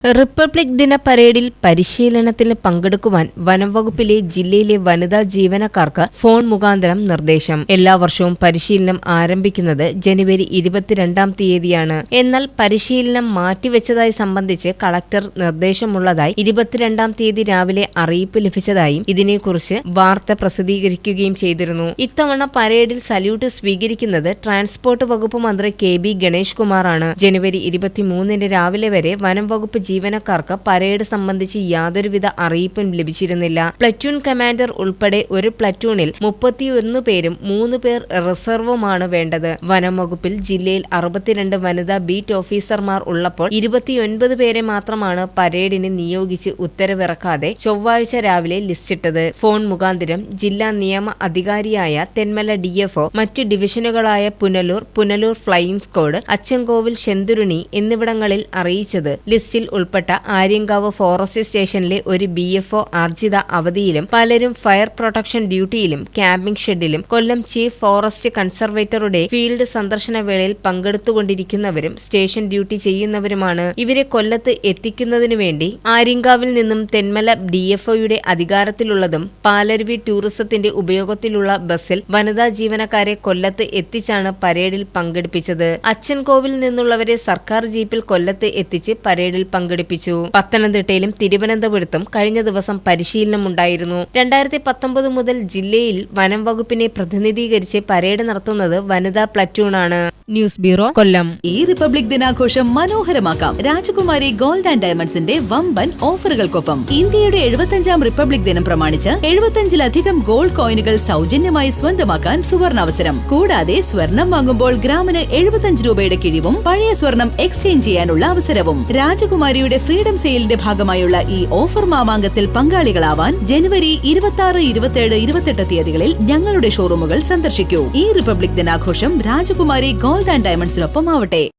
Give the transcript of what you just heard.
Republic ദിന പരേഡിൽ പരിശീലനത്തിന് പങ്കെടുക്കുവാൻ വനംവകുപ്പിലെ ജില്ലയിലെ വനിതാ ജീവനക്കാർക്ക് ഫോൺ മുഖാന്തരം നിർദ്ദേശം. എല്ലാ വർഷവും പരിശീലനം ആരംഭിക്കുന്നത് ജനുവരി 22-ാം തീയതിയാണ്. എന്നാൽ പരിശീലനം മാറ്റിവെച്ചതായി സംബന്ധിച്ച് കളക്ടർ നിർദ്ദേശമുള്ളതായി 22-ാം തീയതി രാവിലെ അറിയിപ്പ് ലഭിച്ചതായും ഇതിനെക്കുറിച്ച് വാർത്ത പ്രസിദ്ധീകരിക്കുകയും ചെയ്തിരുന്നു. ഇത്തവണ പരേഡിൽ സല്യൂട്ട് സ്വീകരിക്കുന്നത് ട്രാൻസ്പോർട്ട് വകുപ്പ് മന്ത്രി KB ഗണേഷ് കുമാറാണ്. ജനുവരി 23-ന് രാവിലെ വരെ വനംവകുപ്പ് ജീവനക്കാർക്ക് പരേഡ് സംബന്ധിച്ച് യാതൊരുവിധ അറിയിപ്പും ലഭിച്ചിരുന്നില്ല. പ്ലറ്റൂൺ കമാൻഡർ ഉൾപ്പെടെ ഒരു പ്ലറ്റൂണിൽ 31 പേരും 3 പേർ റിസർവുമാണ് വേണ്ടത്. വനം വകുപ്പിൽ ജില്ലയിൽ 62 വനിതാ ബീറ്റ് ഓഫീസർമാർ ഉള്ളപ്പോൾ 29 പേരെ മാത്രമാണ് പരേഡിന് നിയോഗിച്ച് ഉത്തരവിറക്കാതെ ചൊവ്വാഴ്ച രാവിലെ ലിസ്റ്റിട്ടത്. ഫോൺ മുഖാന്തരം ജില്ലാ നിയമ അധികാരിയായ തെന്മല DFO, മറ്റ് ഡിവിഷനുകളായ പുനലൂർ ഫ്ലൈയിംഗ് സ്ക്വാഡ്, അച്ചൻകോവിൽ, ശെന്തുരുണി എന്നിവിടങ്ങളിൽ അറിയിച്ചത്. ലിസ്റ്റിൽ ഉൾപ്പെട്ട ആര്യങ്കാവ് ഫോറസ്റ്റ് സ്റ്റേഷനിലെ ഒരു BFO ആർജിത അവധിയിലും പലരും ഫയർ പ്രൊട്ടക്ഷൻ ഡ്യൂട്ടിയിലും ക്യാമ്പിംഗ് ഷെഡിലും കൊല്ലം ചീഫ് ഫോറസ്റ്റ് കൺസർവേറ്ററുടെ ഫീൽഡ് സന്ദർശന വേളയിൽ പങ്കെടുത്തുകൊണ്ടിരിക്കുന്നവരും സ്റ്റേഷൻ ഡ്യൂട്ടി ചെയ്യുന്നവരുമാണ്. ഇവരെ കൊല്ലത്ത് എത്തിക്കുന്നതിനു വേണ്ടി ആര്യങ്കാവിൽ നിന്നും തെന്മല DFOയുടെ അധികാരത്തിലുള്ളതും പാലരുവി ടൂറിസത്തിന്റെ ഉപയോഗത്തിലുള്ള ബസ്സിൽ വനിതാ ജീവനക്കാരെ കൊല്ലത്ത് എത്തിച്ചാണ് പരേഡിൽ പങ്കെടുപ്പിച്ചത്. അച്ചൻകോവിൽ നിന്നുള്ളവരെ സർക്കാർ ജീപ്പിൽ കൊല്ലത്ത് എത്തിച്ച് പരേഡിൽ പങ്കെടുപ്പിച്ചു. പത്തനംതിട്ടയിലും തിരുവനന്തപുരത്തും കഴിഞ്ഞ ദിവസം പരിശീലനമുണ്ടായിരുന്നു. 2019 മുതൽ ജില്ലയിൽ വനം വകുപ്പിനെ പ്രതിനിധീകരിച്ച് പരേഡ് നടത്തുന്നത് വനിതാ പ്ലറ്റൂണാണ്. ന്യൂസ് ബ്യൂറോ, കൊല്ലം. ഈ റിപ്പബ്ലിക് ദിനാഘോഷം മനോഹരമാക്കാം രാജകുമാരി ഗോൾഡ് ആൻഡ് ഡയമണ്ട്സിന്റെ വമ്പൻ ഓഫറുകൾക്കൊപ്പം. ഇന്ത്യയുടെ 75-ാം റിപ്പബ്ലിക് ദിനം പ്രമാണിച്ച് 75-ലധികം ഗോൾഡ് കോയിനുകൾ സൗജന്യമായി സ്വന്തമാക്കാൻ സുവർണാവസരം. കൂടാതെ സ്വർണം വാങ്ങുമ്പോൾ ഗ്രാമിന് 75 രൂപയുടെ കിഴിവും പഴയ സ്വർണം എക്സ്ചേഞ്ച് ചെയ്യാനുള്ള അവസരവും. രാജകുമാരിയുടെ ഫ്രീഡം സെയിലിന്റെ ഭാഗമായുള്ള ഈ ഓഫർ മാമാങ്കത്തിൽ പങ്കാളികളാവാൻ ജനുവരി 26, 27, 28 തീയതികളിൽ ഞങ്ങളുടെ ഷോറൂമുകൾ സന്ദർശിക്കൂ. ഈ റിപ്പബ്ലിക് ദിനാഘോഷം രാജകുമാരി ഗോൾഡ് ആൻഡ് ഡയമണ്ട്സിനൊപ്പം ആവട്ടെ.